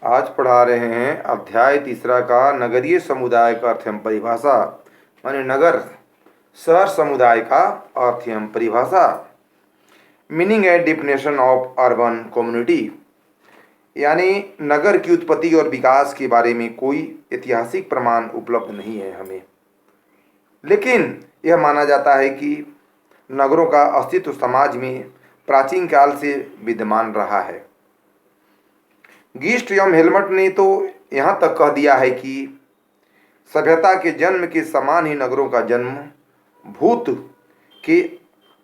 आज पढ़ा रहे हैं अध्याय तीसरा का नगरीय समुदाय का अर्थ एवं परिभाषा। माने नगर शहर समुदाय का अर्थ एवं परिभाषा। Meaning and definition of urban community, यानी नगर की उत्पत्ति और विकास के बारे में कोई ऐतिहासिक प्रमाण उपलब्ध नहीं है हमें, लेकिन यह माना जाता है कि नगरों का अस्तित्व समाज में प्राचीन काल से विद्यमान रहा है। गीस्ट एवं हेलमट ने तो यहाँ तक कह दिया है कि सभ्यता के जन्म के समान ही नगरों का जन्म भूत के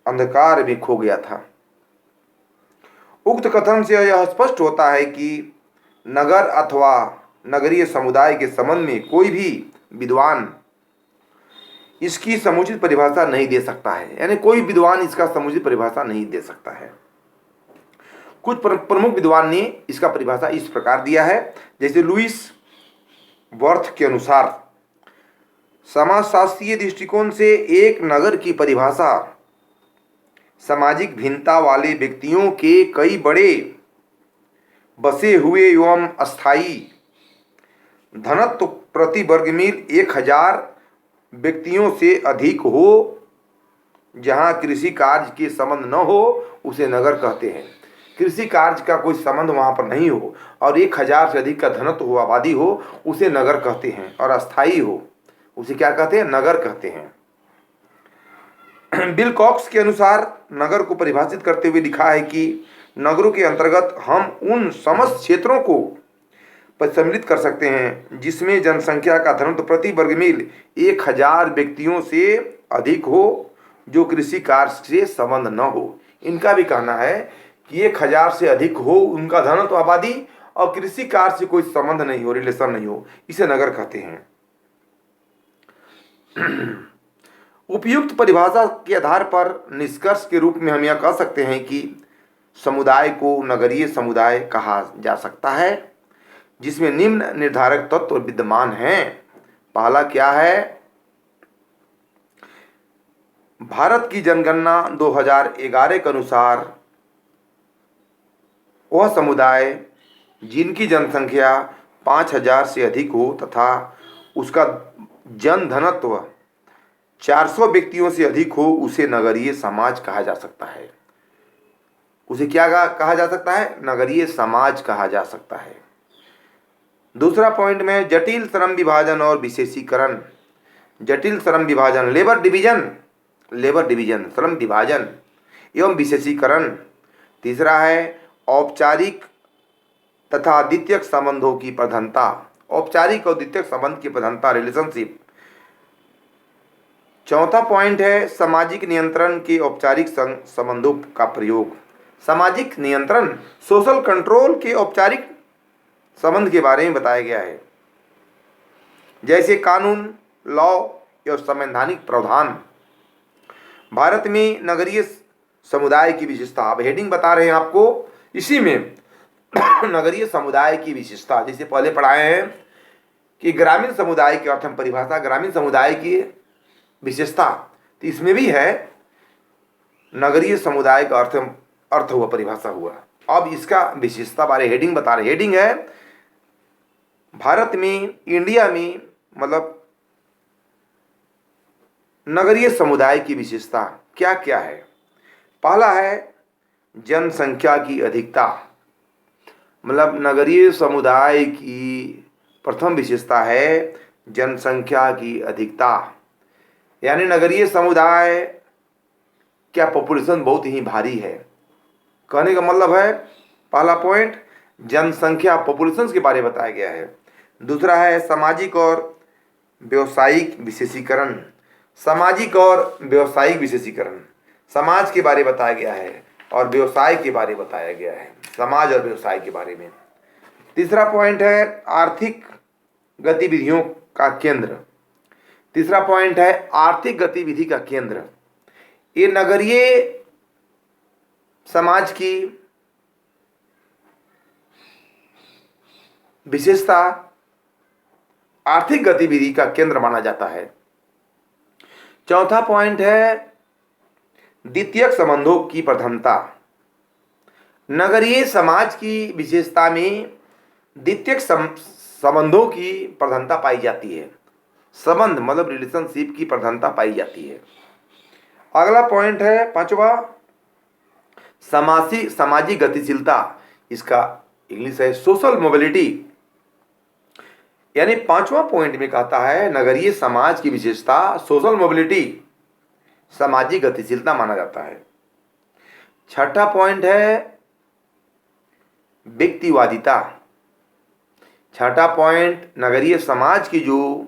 अंधकार में खो गया था। उक्त कथन से यह स्पष्ट होता है कि नगर अथवा नगरीय समुदाय के संबंध में कोई भी विद्वान इसकी समुचित परिभाषा नहीं दे सकता है, यानी कोई विद्वान इसका समुचित परिभाषा नहीं दे सकता है। कुछ प्रमुख विद्वान ने इसका परिभाषा इस प्रकार दिया है, जैसे लुइस वर्थ के अनुसार समाजशास्त्रीय दृष्टिकोण से एक नगर की परिभाषा सामाजिक भिन्नता वाले व्यक्तियों के कई बड़े बसे हुए एवं अस्थायी घनत्व प्रति वर्ग मील 1000 व्यक्तियों से अधिक हो, जहां कृषि कार्य के संबंध न हो उसे नगर कहते हैं। कृषि कार्य का कोई संबंध वहां पर नहीं हो और 1000 से अधिक का घनत्व हो, आबादी हो, उसे नगर कहते हैं। और अस्थायी हो उसे क्या कहते हैं? नगर कहते हैं। बिल कॉक्स के अनुसार नगर को परिभाषित करते हुए लिखा है कि नगरों के अंतर्गत हम उन समस्त क्षेत्रों को सम्मिलित कर सकते हैं जिसमें जनसंख्या का घनत्व प्रति वर्ग मील 1000 व्यक्तियों से अधिक हो, जो कृषि कार्य से संबंध न हो। इनका भी कहना है कि 1000 से अधिक हो उनका घनत्व आबादी और कृषि कार्य से कोई संबंध नहीं हो, रिलेशन नहीं हो, इसे नगर कहते हैं। उपयुक्त परिभाषा के आधार पर निष्कर्ष के रूप में हम यह कह सकते हैं कि समुदाय को नगरीय समुदाय कहा जा सकता है जिसमें निम्न निर्धारक तत्व विद्यमान हैं। पहला क्या है? भारत की जनगणना 2011 के अनुसार वह समुदाय जिनकी जनसंख्या 5000 से अधिक हो तथा उसका जन घनत्व 400 व्यक्तियों से अधिक हो, उसे नगरीय समाज कहा जा सकता है। उसे क्या कहा जा सकता है? नगरीय समाज कहा जा सकता है। दूसरा पॉइंट में जटिल श्रम विभाजन और विशेषीकरण। जटिल श्रम विभाजन, लेबर डिवीजन, श्रम विभाजन एवं विशेषीकरण। तीसरा है औपचारिक तथा द्वितीयक संबंधों की प्रधानता। औपचारिक और द्वितीयक संबंध की प्रधानता, रिलेशनशिप। चौथा पॉइंट है सामाजिक नियंत्रण के औपचारिक संबंधों का प्रयोग। सामाजिक नियंत्रण, सोशल कंट्रोल के औपचारिक संबंध के बारे में बताया गया है, जैसे कानून, लॉ और संवैधानिक प्रावधान। भारत में नगरीय समुदाय की विशेषता, अब हेडिंग बता रहे हैं आपको इसी में नगरीय समुदाय की विशेषता। जैसे पहले पढ़ाए हैं कि ग्रामीण समुदाय के अर्थ में परिभाषा, ग्रामीण समुदाय की विशेषता, तो इसमें भी है नगरीय समुदाय का अर्थ हुआ, परिभाषा हुआ। अब इसका विशेषता बारे हेडिंग बता रहे। हेडिंग है भारत में, इंडिया में, मतलब नगरीय समुदाय की विशेषता क्या क्या है। पहला है जनसंख्या की अधिकता, मतलब नगरीय समुदाय की प्रथम विशेषता है जनसंख्या की अधिकता, यानी नगरीय समुदाय क्या पॉपुलेशन बहुत ही भारी है। कहने का मतलब है पहला पॉइंट जनसंख्या, पॉपुलेशन के बारे में बताया गया है। दूसरा है सामाजिक और व्यवसायिक विशेषीकरण। सामाजिक और व्यवसायिक विशेषीकरण, समाज के बारे में बताया गया है और व्यवसाय के बारे में बताया गया है, समाज और व्यवसाय के बारे में। तीसरा पॉइंट है आर्थिक गतिविधियों का केंद्र। तीसरा पॉइंट है आर्थिक गतिविधि का केंद्र। ये नगरीय समाज की विशेषता आर्थिक गतिविधि का केंद्र माना जाता है। चौथा पॉइंट है द्वितीयक संबंधों की प्रधानता। नगरीय समाज की विशेषता में द्वितीयक संबंधों की प्रधानता पाई जाती है। संबंध मतलब रिलेशनशिप की प्रधानता पाई जाती है। अगला पॉइंट है पांचवा, सामाजिक गतिशीलता। इसका इंग्लिश है सोशल मोबिलिटी। यानी पांचवा पॉइंट में कहता है नगरीय समाज की विशेषता सोशल मोबिलिटी, सामाजिक गतिशीलता माना जाता है। छठा पॉइंट है व्यक्तिवादिता। छठा पॉइंट नगरीय समाज की जो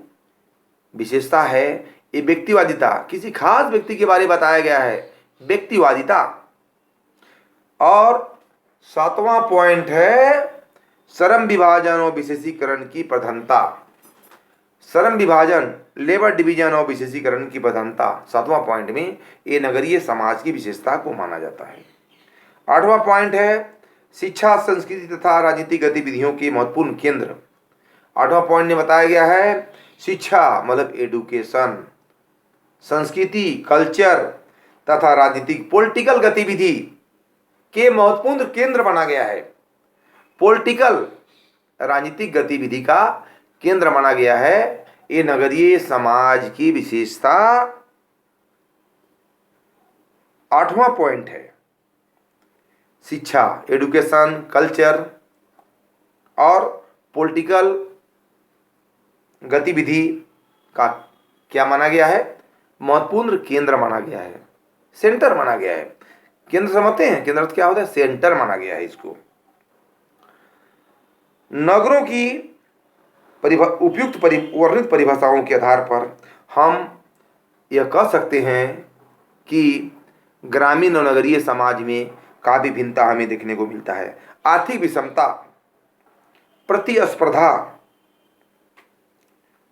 विशेषता है ये व्यक्तिवादिता, किसी खास व्यक्ति के बारे में बताया गया है, व्यक्तिवादिता। और सातवां पॉइंट है श्रम विभाजन और विशेषीकरण की प्रधानता। श्रम विभाजन, लेबर डिवीजन और विशेषीकरण की प्रधानता सातवां पॉइंट में ये नगरीय समाज की विशेषता को माना जाता है। आठवां पॉइंट है शिक्षा, संस्कृति तथा राजनीतिक गतिविधियों के महत्वपूर्ण केंद्र। आठवां पॉइंट में बताया गया है शिक्षा मतलब एडुकेशन, संस्कृति कल्चर तथा राजनीतिक पॉलिटिकल गतिविधि के महत्वपूर्ण केंद्र बना गया है। पॉलिटिकल राजनीतिक गतिविधि का केंद्र माना गया है। ये नगरीय समाज की विशेषता आठवां पॉइंट है। शिक्षा, एडुकेशन, कल्चर और पॉलिटिकल गतिविधि का क्या माना गया है, महत्वपूर्ण केंद्र माना गया है, सेंटर माना गया है। केंद्र समझते हैं, केंद्र क्या होता है, सेंटर माना गया है इसको। नगरों की उपयुक्त वर्णित परिभाषाओं के आधार पर हम यह कह सकते हैं कि ग्रामीण और नगरीय समाज में काफी भिन्नता हमें देखने को मिलता है। आर्थिक विषमता, प्रतिस्पर्धा,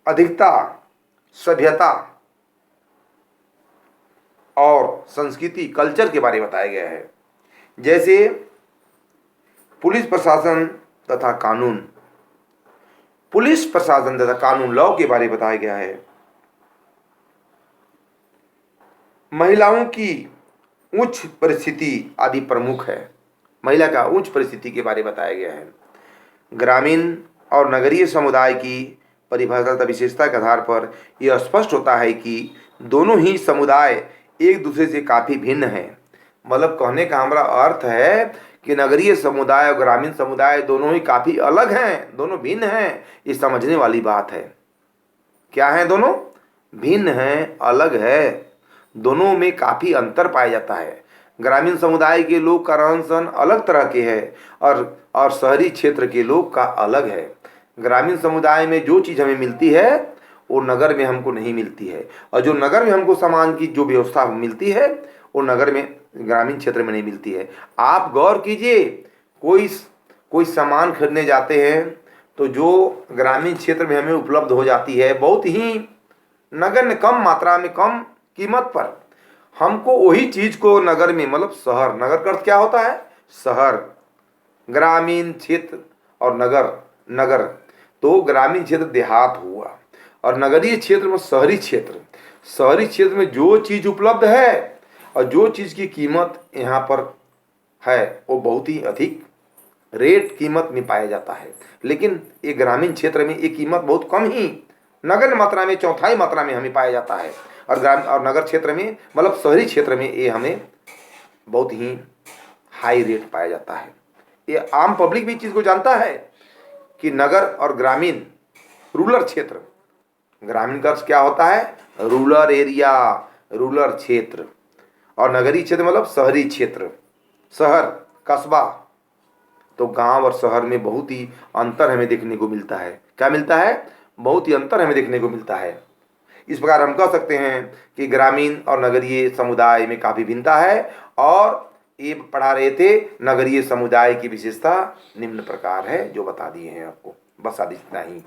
अधिकता, सभ्यता और संस्कृति कल्चर के बारे में बताया गया है। जैसे पुलिस प्रशासन तथा कानून, पुलिस प्रशासन तथा कानून लॉ के बारे में बताया गया है। महिलाओं की उच्च परिस्थिति आदि प्रमुख है, महिला का उच्च परिस्थिति के बारे में बताया गया है। ग्रामीण और नगरीय समुदाय की परिभाषा तथा विशेषता के आधार पर यह स्पष्ट होता है कि दोनों ही समुदाय एक दूसरे से काफ़ी भिन्न हैं। मतलब कहने का हमारा अर्थ है कि नगरीय समुदाय और ग्रामीण समुदाय दोनों ही काफ़ी अलग हैं, दोनों भिन्न हैं। ये समझने वाली बात है। क्या है, दोनों भिन्न हैं, अलग है, दोनों में काफ़ी अंतर पाया जाता है। ग्रामीण समुदाय के लोग का रहन सहन अलग तरह के है और शहरी क्षेत्र के लोग का अलग है। ग्रामीण समुदाय में जो चीज़ हमें मिलती है वो नगर में हमको नहीं मिलती है, और जो नगर में हमको सामान की जो व्यवस्था मिलती है वो नगर में ग्रामीण क्षेत्र में नहीं मिलती है। आप गौर कीजिए, कोई सामान खरीदने जाते हैं तो जो ग्रामीण क्षेत्र में हमें उपलब्ध हो जाती है बहुत ही नगण्य कम मात्रा में, कम कीमत पर, हमको वही चीज़ को नगर में, मतलब शहर, नगर का अर्थ क्या होता है, शहर, ग्रामीण क्षेत्र और नगर तो ग्रामीण क्षेत्र देहात हुआ, और नगरीय क्षेत्र में शहरी क्षेत्र। शहरी क्षेत्र में जो चीज़ उपलब्ध है और जो चीज़ की कीमत यहाँ पर है वो बहुत ही अधिक रेट कीमत में पाया जाता है। लेकिन ये ग्रामीण क्षेत्र में ये कीमत बहुत कम ही, नगण्य मात्रा में, चौथाई मात्रा में हमें पाया जाता है। और नगर क्षेत्र में, मतलब शहरी क्षेत्र में ये हमें बहुत ही हाई रेट पाया जाता है। ये आम पब्लिक भी चीज़ को जानता है कि नगर और ग्रामीण, रूरल क्षेत्र, ग्रामीण का अर्थ क्या होता है, रूरल एरिया, रूरल क्षेत्र, और नगरीय क्षेत्र मतलब शहरी क्षेत्र, शहर, कस्बा। तो गांव और शहर में बहुत ही अंतर हमें देखने को मिलता है। क्या मिलता है, बहुत ही अंतर हमें देखने को मिलता है। इस प्रकार हम कह सकते हैं कि ग्रामीण और नगरीय समुदाय में काफ़ी भिन्नता है। और ये पढ़ा रहे थे नगरीय समुदाय की विशेषता निम्न प्रकार है जो बता दिए हैं आपको, बस आज इतना ही।